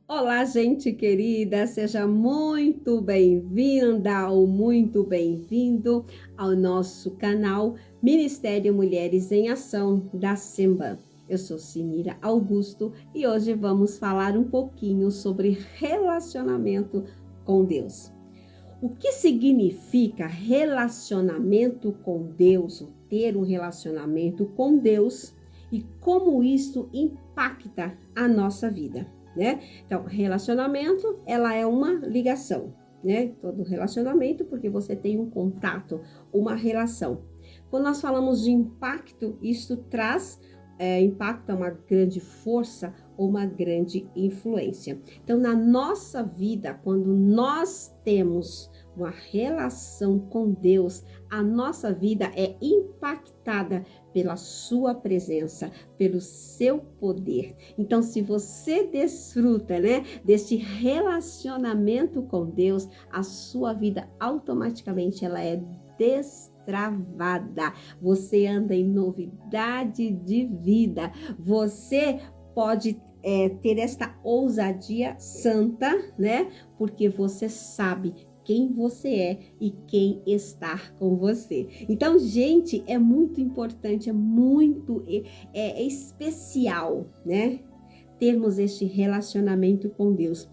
Olá, gente querida, seja muito bem-vinda ou muito bem-vindo ao nosso canal Ministério Mulheres em Ação da Semban. Eu sou Sinira Augusto e hoje vamos falar um pouquinho sobre relacionamento com Deus. O que significa relacionamento com Deus, ou ter um relacionamento com Deus e como isso impacta a nossa vida, né? Então, relacionamento, ela é uma ligação, né? Todo relacionamento, porque você tem um contato, uma relação. Quando nós falamos de impacto, isso traz impacto a uma grande força ou uma grande influência. Então, na nossa vida, quando nós temos uma relação com Deus, a nossa vida é impactada pela sua presença, pelo seu poder. Então, se você desfruta, né, deste relacionamento com Deus, a sua vida automaticamente ela é destravada. Você anda em novidade de vida. Você pode ter esta ousadia santa, né? Porque você sabe quem você é e quem está com você. Então, gente, é muito importante, é muito especial, né? Termos este relacionamento com Deus.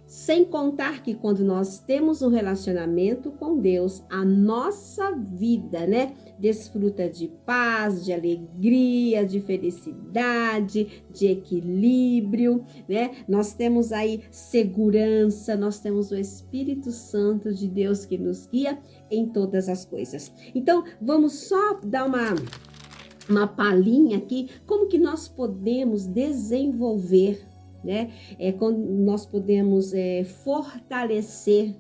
Sem contar que quando nós temos um relacionamento com Deus, a nossa vida, né, desfruta de paz, de alegria, de felicidade, de equilíbrio, né? Nós temos aí segurança, nós temos o Espírito Santo de Deus que nos guia em todas as coisas. Então, vamos só dar uma palhinha aqui, como que nós podemos desenvolver, né? Quando nós podemos fortalecer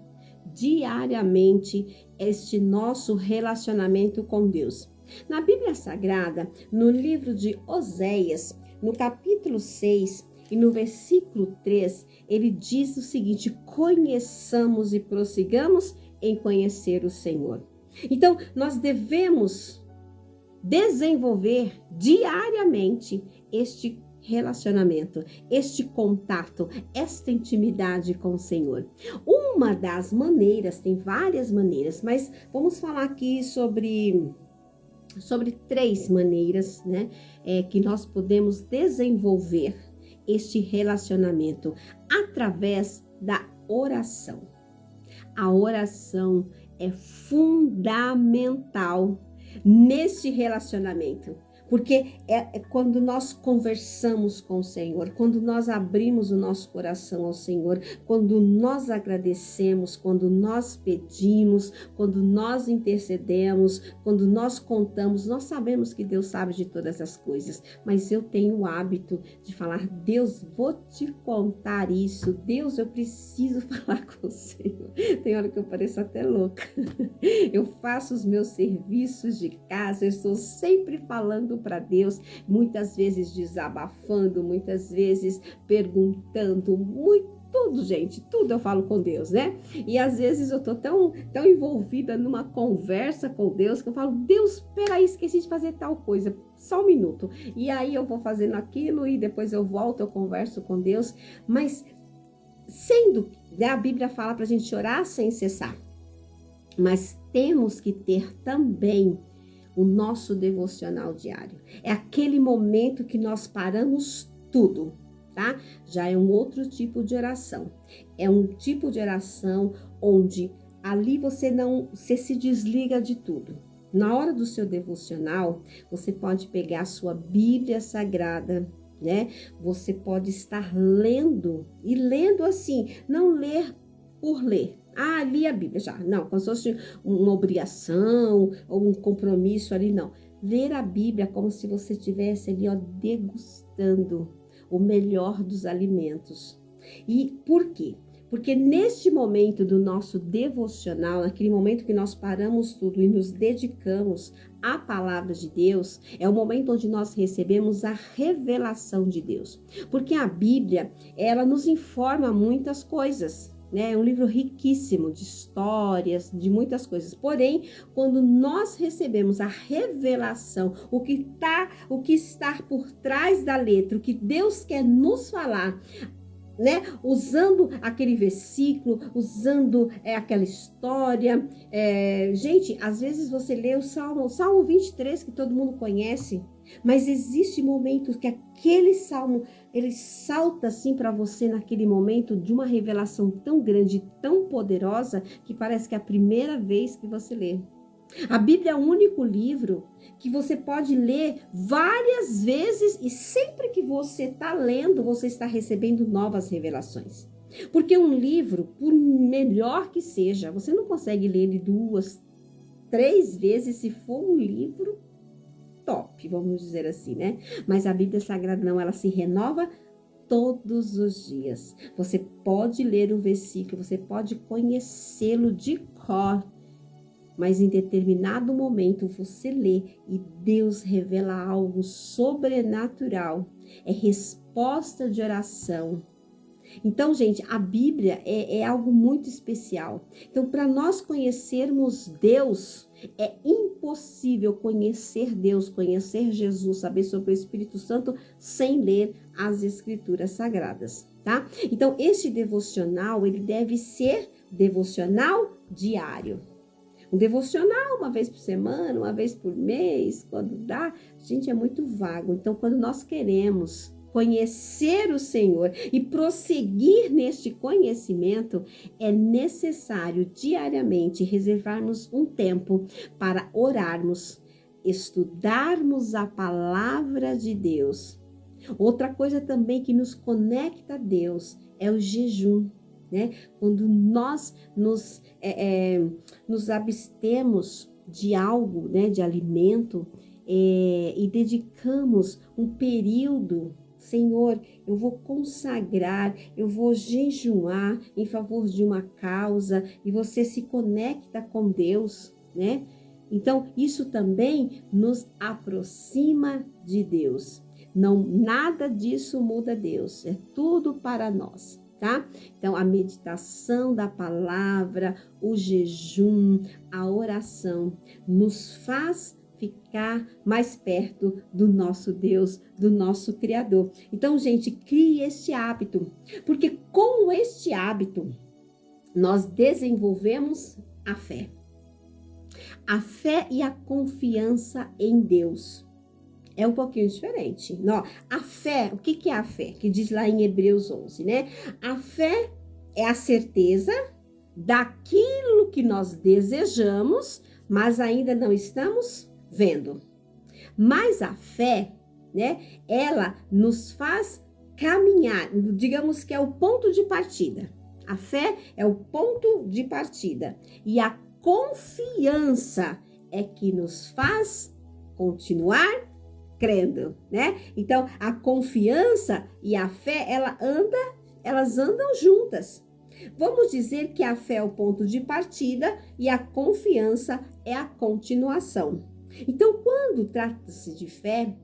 diariamente este nosso relacionamento com Deus. Na Bíblia Sagrada, no livro de Oséias, no capítulo 6 e no versículo 3, ele diz o seguinte: conheçamos e prossigamos em conhecer o Senhor. Então, nós devemos desenvolver diariamente este relacionamento, este contato, esta intimidade com o Senhor. Uma das maneiras, tem várias maneiras, mas vamos falar aqui sobre 3 maneiras, né, que nós podemos desenvolver este relacionamento através da oração. A oração é fundamental neste relacionamento. Porque é quando nós conversamos com o Senhor, quando nós abrimos o nosso coração ao Senhor, quando nós agradecemos, quando nós pedimos, quando nós intercedemos, quando nós contamos, nós sabemos que Deus sabe de todas as coisas, mas eu tenho o hábito de falar: Deus, vou te contar isso, Deus, eu preciso falar com o Senhor. Tem hora que eu pareço até louca. Eu faço os meus serviços de casa, eu estou sempre falando para Deus, muitas vezes desabafando, muitas vezes perguntando, tudo, gente, tudo eu falo com Deus, né? E às vezes eu tô tão envolvida numa conversa com Deus que eu falo: Deus, peraí, esqueci de fazer tal coisa, só um minuto. E aí eu vou fazendo aquilo e depois eu volto, eu converso com Deus. Mas sendo, né, a Bíblia fala pra gente orar sem cessar. Mas temos que ter também o nosso devocional diário. É aquele momento que nós paramos tudo, tá? Já é um outro tipo de oração. É um tipo de oração onde ali você se desliga de tudo. Na hora do seu devocional, você pode pegar a sua Bíblia Sagrada, né? Você pode estar lendo, e lendo assim, não ler por ler. Ah, li a Bíblia já. Não, como se fosse uma obrigação ou um compromisso ali, não. Ler a Bíblia como se você estivesse ali, ó, degustando o melhor dos alimentos. E por quê? Porque neste momento do nosso devocional, naquele momento que nós paramos tudo e nos dedicamos à palavra de Deus, é o momento onde nós recebemos a revelação de Deus. Porque a Bíblia, ela nos informa muitas coisas, né? É um livro riquíssimo de histórias, de muitas coisas. Porém, quando nós recebemos a revelação, o que está por trás da letra, o que Deus quer nos falar, né, usando aquele versículo, usando aquela história. Gente, às vezes você lê o Salmo 23, que todo mundo conhece, mas existe momentos que aquele salmo, ele salta assim para você naquele momento de uma revelação tão grande, tão poderosa, que parece que é a primeira vez que você lê. A Bíblia é o único livro que você pode ler várias vezes e sempre que você está lendo, você está recebendo novas revelações. Porque um livro, por melhor que seja, você não consegue ler ele 2, 3 vezes se for um livro top, vamos dizer assim, né? Mas a Bíblia Sagrada não, ela se renova todos os dias. Você pode ler um versículo, você pode conhecê-lo de cor, mas em determinado momento você lê e Deus revela algo sobrenatural. É resposta de oração. Então, gente, a Bíblia é algo muito especial. Então, para nós conhecermos Deus, é impossível conhecer Deus, conhecer Jesus, saber sobre o Espírito Santo, sem ler as Escrituras Sagradas, tá? Então, este devocional, ele deve ser devocional diário. Um devocional uma vez por semana, uma vez por mês, quando dá, gente, é muito vago. Então, quando nós queremos conhecer o Senhor e prosseguir neste conhecimento, é necessário diariamente reservarmos um tempo para orarmos, estudarmos a palavra de Deus. Outra coisa também que nos conecta a Deus é o jejum. Né? Quando nós nos abstemos de algo, né, de alimento, e dedicamos um período, Senhor, eu vou consagrar, eu vou jejuar em favor de uma causa, e você se conecta com Deus, né? Então, isso também nos aproxima de Deus. Não, nada disso muda Deus, é tudo para nós. Tá? Então, a meditação da palavra, o jejum, a oração nos faz ficar mais perto do nosso Deus, do nosso Criador. Então, gente, crie este hábito, porque com este hábito nós desenvolvemos a fé. A fé e a confiança em Deus. É um pouquinho diferente. Não, a fé, o que é a fé? Que diz lá em Hebreus 11, né? A fé é a certeza daquilo que nós desejamos, mas ainda não estamos vendo. Mas a fé, né? Ela nos faz caminhar, digamos que é o ponto de partida. A fé é o ponto de partida. E a confiança é que nos faz continuar crendo, né? Então, a confiança e a fé, elas andam juntas. Vamos dizer que a fé é o ponto de partida e a confiança é a continuação. Então, quando trata-se de fé,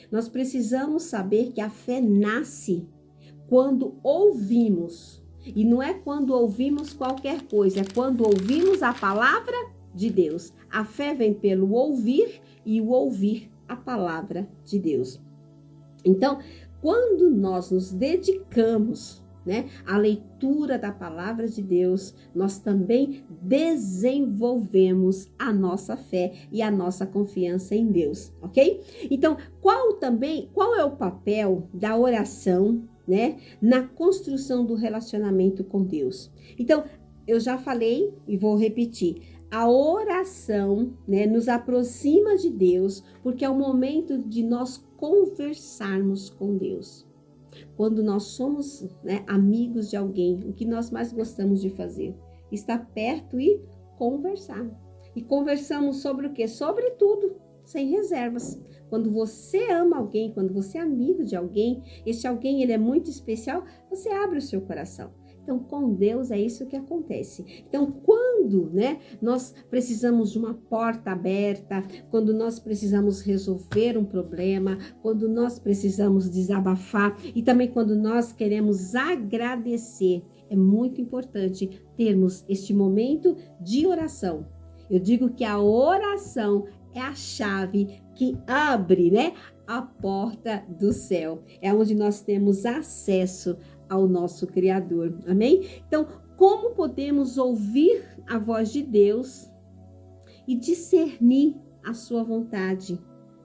nós precisamos saber que a fé nasce quando ouvimos. E não é quando ouvimos qualquer coisa, é quando ouvimos a palavra de Deus. A fé vem pelo ouvir e o ouvir a palavra de Deus. Então, quando nós nos dedicamos, né, à leitura da palavra de Deus, nós também desenvolvemos a nossa fé e a nossa confiança em Deus, ok? Então, qual é o papel da oração, né, na construção do relacionamento com Deus? Então, eu já falei e vou repetir. A oração, né, nos aproxima de Deus, porque é o momento de nós conversarmos com Deus. Quando nós somos, né, amigos de alguém, o que nós mais gostamos de fazer? Estar perto e conversar. E conversamos sobre o quê? Sobre tudo, sem reservas. Quando você ama alguém, quando você é amigo de alguém, este alguém ele é muito especial, você abre o seu coração. Então, com Deus é isso que acontece. Então, quando, né, nós precisamos de uma porta aberta, quando nós precisamos resolver um problema, quando nós precisamos desabafar e também quando nós queremos agradecer, é muito importante termos este momento de oração. Eu digo que a oração é a chave que abre, né, a porta do céu. É onde nós temos acesso ao nosso Criador. Amém? Então, como podemos ouvir a voz de Deus e discernir a sua vontade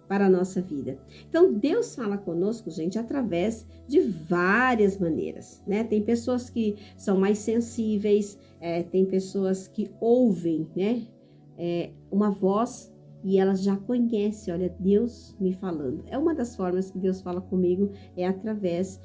para a nossa vida? Então, Deus fala conosco, gente, através de várias maneiras, né? Tem pessoas que são mais sensíveis, tem pessoas que ouvem, né? Uma voz e elas já conhecem, olha, Deus me falando. É uma das formas que Deus fala comigo, é através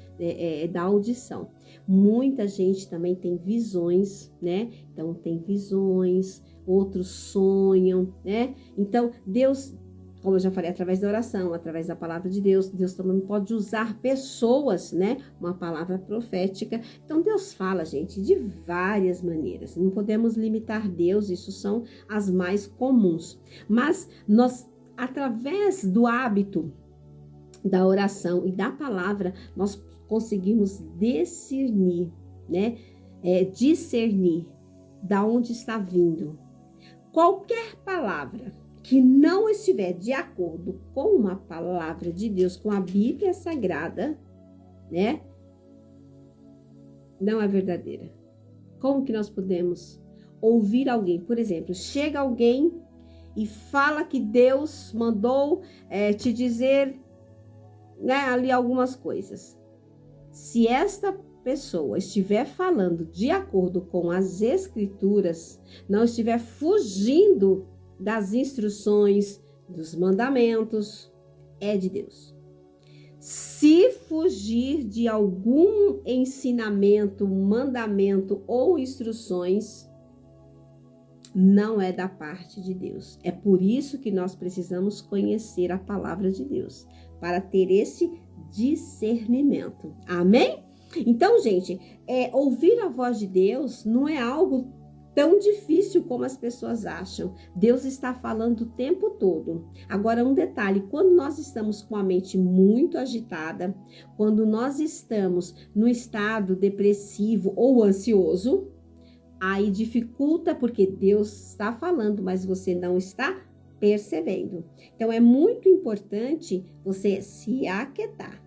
da audição. Muita gente também tem visões, né? Então, tem visões, outros sonham, né? Então, Deus, como eu já falei, através da oração, através da palavra de Deus, Deus também pode usar pessoas, né? Uma palavra profética. Então, Deus fala, gente, de várias maneiras. Não podemos limitar Deus, isso são as mais comuns. Mas nós, através do hábito da oração e da palavra, nós conseguimos discernir, né? Discernir da onde está vindo. Qualquer palavra que não estiver de acordo com uma palavra de Deus, com a Bíblia Sagrada, né? Não é verdadeira. Como que nós podemos ouvir alguém? Por exemplo, chega alguém e fala que Deus mandou te dizer, né, ali algumas coisas. Se esta pessoa estiver falando de acordo com as Escrituras, não estiver fugindo das instruções, dos mandamentos, é de Deus. Se fugir de algum ensinamento, mandamento ou instruções, não é da parte de Deus. É por isso que nós precisamos conhecer a palavra de Deus, para ter esse discernimento. Amém? Então, gente, ouvir a voz de Deus não é algo tão difícil como as pessoas acham. Deus está falando o tempo todo. Agora, um detalhe, quando nós estamos com a mente muito agitada, quando nós estamos no estado depressivo ou ansioso, aí dificulta porque Deus está falando, mas você não está percebendo. Então, é muito importante você se aquietar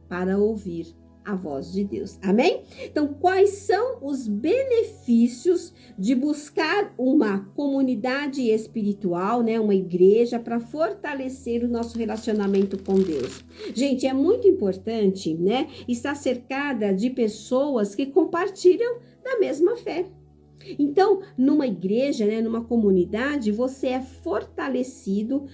para ouvir a voz de Deus. Amém? Então, quais são os benefícios de buscar uma comunidade espiritual, né, uma igreja, para fortalecer o nosso relacionamento com Deus? Gente, é muito importante, né, estar cercada de pessoas que compartilham da mesma fé. Então, numa igreja, né, numa comunidade, você é fortalecido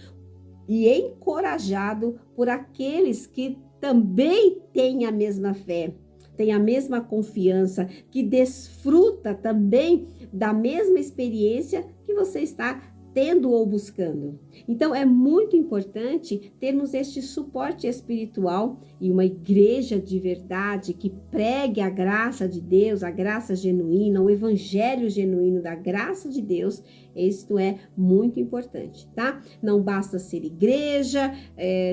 e encorajado por aqueles que também têm a mesma fé, têm a mesma confiança, que desfruta também da mesma experiência que você está tendo ou buscando. Então, é muito importante termos este suporte espiritual e uma igreja de verdade que pregue a graça de Deus, a graça genuína, o evangelho genuíno da graça de Deus. Isto é muito importante, tá? Não basta ser igreja,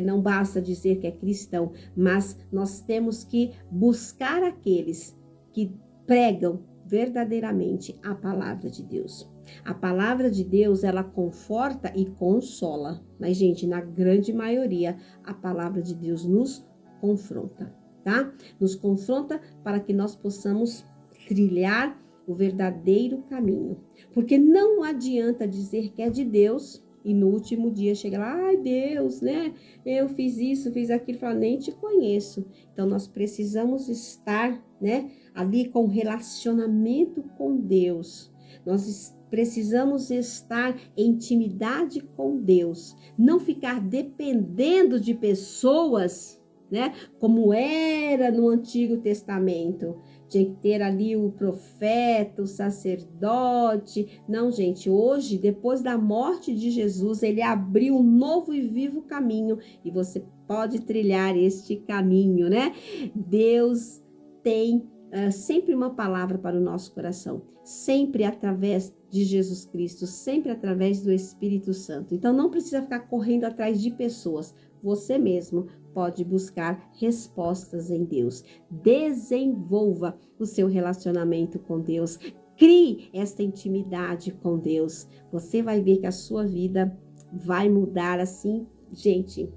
não basta dizer que é cristão, mas nós temos que buscar aqueles que pregam verdadeiramente a palavra de Deus. A palavra de Deus, ela conforta e consola. Mas, gente, na grande maioria, a palavra de Deus nos confronta, tá? Nos confronta para que nós possamos trilhar o verdadeiro caminho. Porque não adianta dizer que é de Deus e no último dia chega lá, ai Deus, né? Eu fiz isso, fiz aquilo, fala, nem te conheço. Então, nós precisamos estar, né, ali com relacionamento com Deus. Nós precisamos estar em intimidade com Deus, não ficar dependendo de pessoas, né? Como era no Antigo Testamento. Tinha que ter ali o profeta, o sacerdote. Não, gente, hoje, depois da morte de Jesus, ele abriu um novo e vivo caminho e você pode trilhar este caminho, né? Deus tem sempre uma palavra para o nosso coração, sempre através de Jesus Cristo, sempre através do Espírito Santo. Então não precisa ficar correndo atrás de pessoas, você mesmo pode buscar respostas em Deus. Desenvolva o seu relacionamento com Deus, crie esta intimidade com Deus. Você vai ver que a sua vida vai mudar assim, gente,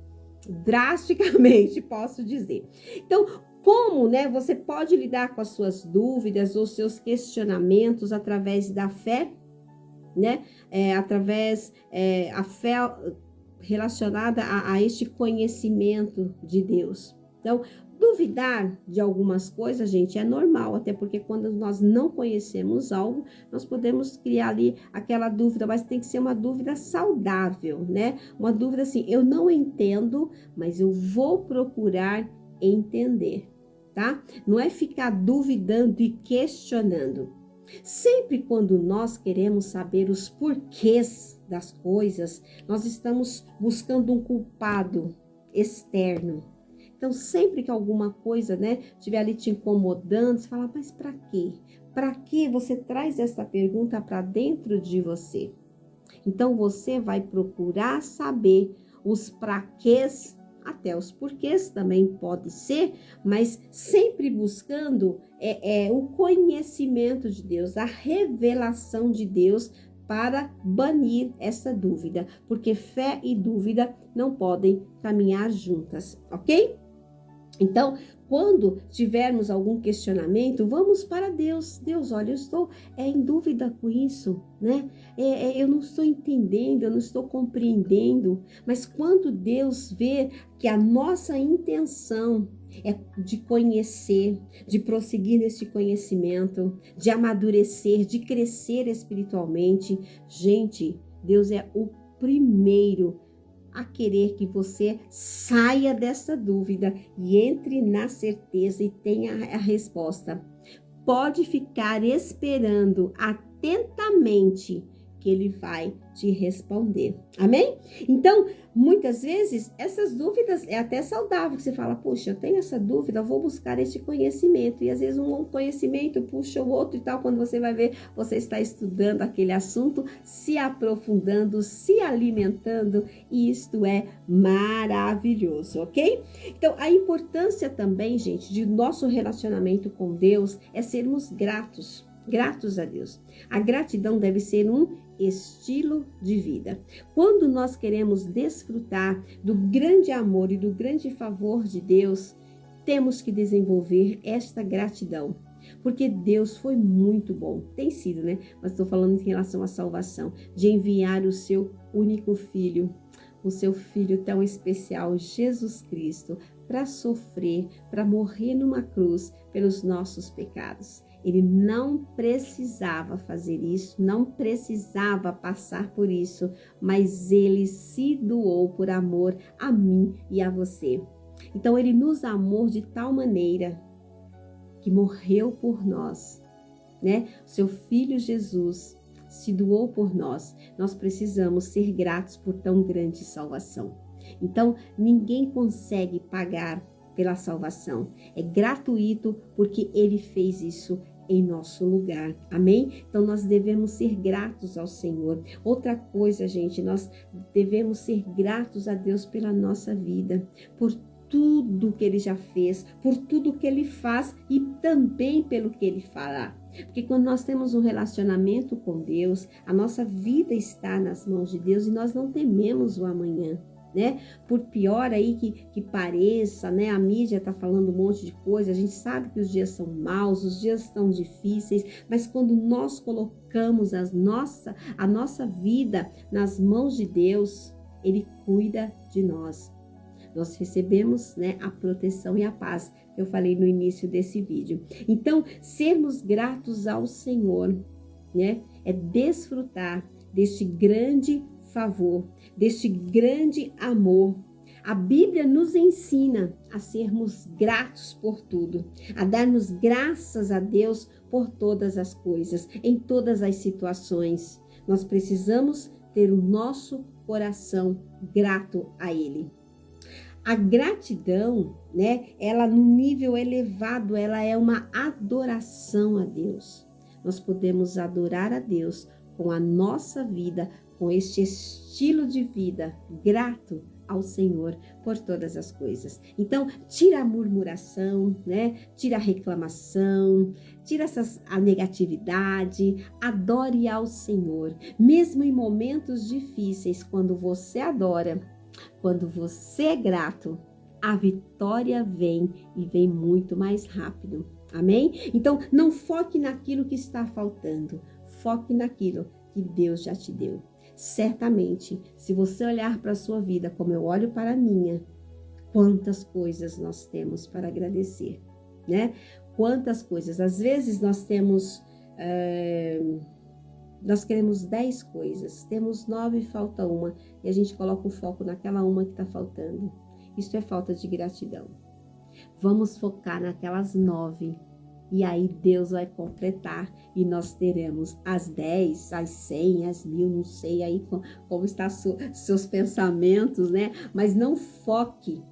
drasticamente, posso dizer. Então, Como, né, você pode lidar com as suas dúvidas ou seus questionamentos através da fé, né? A fé relacionada a este conhecimento de Deus. Então, duvidar de algumas coisas, gente, é normal, até porque quando nós não conhecemos algo, nós podemos criar ali aquela dúvida, mas tem que ser uma dúvida saudável, né? Uma dúvida assim, eu não entendo, mas eu vou procurar entender, tá? Não é ficar duvidando e questionando. Sempre quando nós queremos saber os porquês das coisas, nós estamos buscando um culpado externo. Então, sempre que alguma coisa, né, estiver ali te incomodando, você fala, mas para quê? Para que você traz essa pergunta para dentro de você? Então, você vai procurar saber os praquês, até os porquês também pode ser, mas sempre buscando o conhecimento de Deus, a revelação de Deus para banir essa dúvida, porque fé e dúvida não podem caminhar juntas, ok? Então, quando tivermos algum questionamento, vamos para Deus. Deus, olha, eu estou em dúvida com isso, né? Eu não estou entendendo, eu não estou compreendendo. Mas quando Deus vê que a nossa intenção é de conhecer, de prosseguir nesse conhecimento, de amadurecer, de crescer espiritualmente, gente, Deus é o primeiro a querer que você saia dessa dúvida e entre na certeza e tenha a resposta. Pode ficar esperando atentamente que ele vai te responder. Amém? Então, muitas vezes, essas dúvidas é até saudável, que você fala, puxa, eu tenho essa dúvida, eu vou buscar este conhecimento. E às vezes um conhecimento puxa o outro e tal, quando você vai ver, você está estudando aquele assunto, se aprofundando, se alimentando, e isto é maravilhoso, ok? Então, a importância também, gente, de nosso relacionamento com Deus é sermos gratos a Deus. A gratidão deve ser um estilo de vida. Quando nós queremos desfrutar do grande amor e do grande favor de Deus, temos que desenvolver esta gratidão. Porque Deus foi muito bom, tem sido, né? Mas estou falando em relação à salvação, de enviar o seu único filho, o seu filho tão especial, Jesus Cristo, para sofrer, para morrer numa cruz pelos nossos pecados. Ele não precisava fazer isso, não precisava passar por isso, mas ele se doou por amor a mim e a você. Então ele nos amou de tal maneira que morreu por nós, né? Seu filho Jesus se doou por nós. Nós precisamos ser gratos por tão grande salvação. Então ninguém consegue pagar pela salvação. É gratuito porque ele fez isso em nosso lugar. Amém? Então nós devemos ser gratos ao Senhor. Outra coisa, gente, nós devemos ser gratos a Deus pela nossa vida, por tudo que ele já fez, por tudo que ele faz e também pelo que ele fará. Porque quando nós temos um relacionamento com Deus, a nossa vida está nas mãos de Deus e nós não tememos o amanhã. Né? Por pior aí que pareça, né? A mídia tá falando um monte de coisa, a gente sabe que os dias são maus, os dias estão difíceis, mas quando nós colocamos a nossa vida nas mãos de Deus, ele cuida de nós. Nós recebemos, né, a proteção e a paz que eu falei no início desse vídeo. Então, sermos gratos ao Senhor, né, é desfrutar deste grande favor, deste grande amor. A Bíblia nos ensina a sermos gratos por tudo, a darmos graças a Deus por todas as coisas, em todas as situações. Nós precisamos ter o nosso coração grato a Ele. A gratidão, né, ela no nível elevado, ela é uma adoração a Deus. Nós podemos adorar a Deus com a nossa vida, com este estilo de vida grato ao Senhor por todas as coisas. Então, tira a murmuração, né? Tira a reclamação, tira a negatividade, adore ao Senhor. Mesmo em momentos difíceis, quando você adora, quando você é grato, a vitória vem e vem muito mais rápido. Amém? Então, não foque naquilo que está faltando. Foque naquilo que Deus já te deu. Certamente, se você olhar para a sua vida como eu olho para a minha, quantas coisas nós temos para agradecer, né? Quantas coisas. Às vezes nós temos, nós queremos 10 coisas, temos 9 e falta uma, e a gente coloca o foco naquela uma que está faltando. Isso é falta de gratidão. Vamos focar naquelas 9, e aí Deus vai completar, e nós teremos as 10, as 100, as 1000, não sei aí como estão seus pensamentos, né? Mas não foque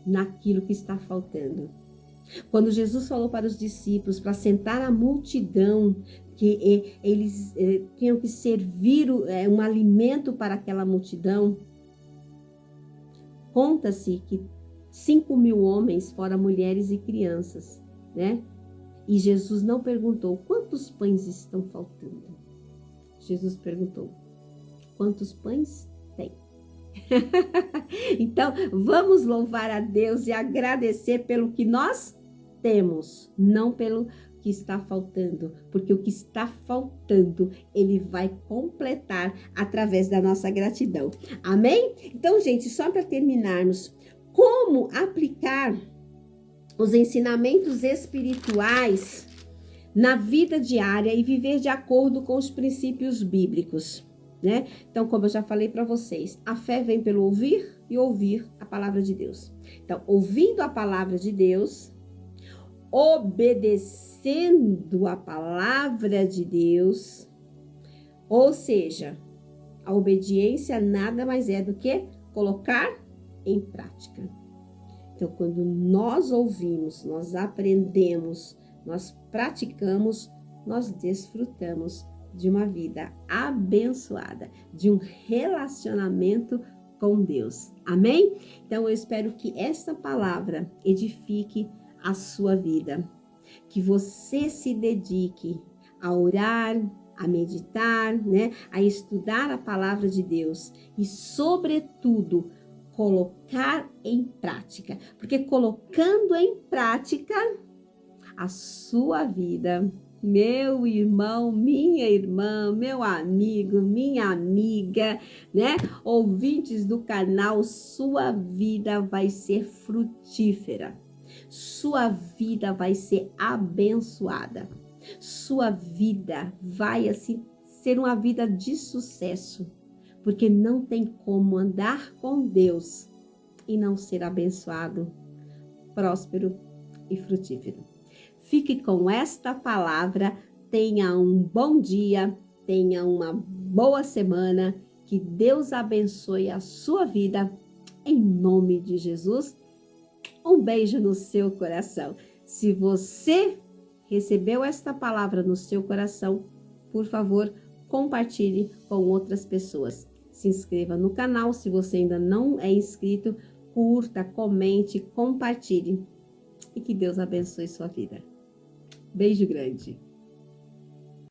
naquilo que está faltando. Quando Jesus falou para os discípulos para sentar a multidão, que eles tinham que servir um alimento para aquela multidão, conta-se que 5.000 homens, fora mulheres e crianças, né? E Jesus não perguntou quantos pães estão faltando. Jesus perguntou quantos pães tem. Então, vamos louvar a Deus e agradecer pelo que nós temos, não pelo que está faltando, porque o que está faltando, Ele vai completar através da nossa gratidão. Amém? Então, gente, só para terminarmos, como aplicar os ensinamentos espirituais na vida diária e viver de acordo com os princípios bíblicos, né? Então, como eu já falei para vocês, a fé vem pelo ouvir e ouvir a palavra de Deus. Então, ouvindo a palavra de Deus, obedecendo a palavra de Deus, ou seja, a obediência nada mais é do que colocar em prática. Então, quando nós ouvimos, nós aprendemos, nós praticamos, nós desfrutamos de uma vida abençoada, de um relacionamento com Deus. Amém? Então, eu espero que esta palavra edifique a sua vida, que você se dedique a orar, a meditar, né? A estudar a palavra de Deus e, sobretudo, colocar em prática, porque colocando em prática a sua vida, meu irmão, minha irmã, meu amigo, minha amiga, né? Ouvintes do canal, sua vida vai ser frutífera, sua vida vai ser abençoada, sua vida vai assim ser uma vida de sucesso. Porque não tem como andar com Deus e não ser abençoado, próspero e frutífero. Fique com esta palavra, tenha um bom dia, tenha uma boa semana, que Deus abençoe a sua vida, em nome de Jesus. Um beijo no seu coração. Se você recebeu esta palavra no seu coração, por favor, compartilhe com outras pessoas. Se inscreva no canal, se você ainda não é inscrito, curta, comente, compartilhe. E que Deus abençoe sua vida. Beijo grande.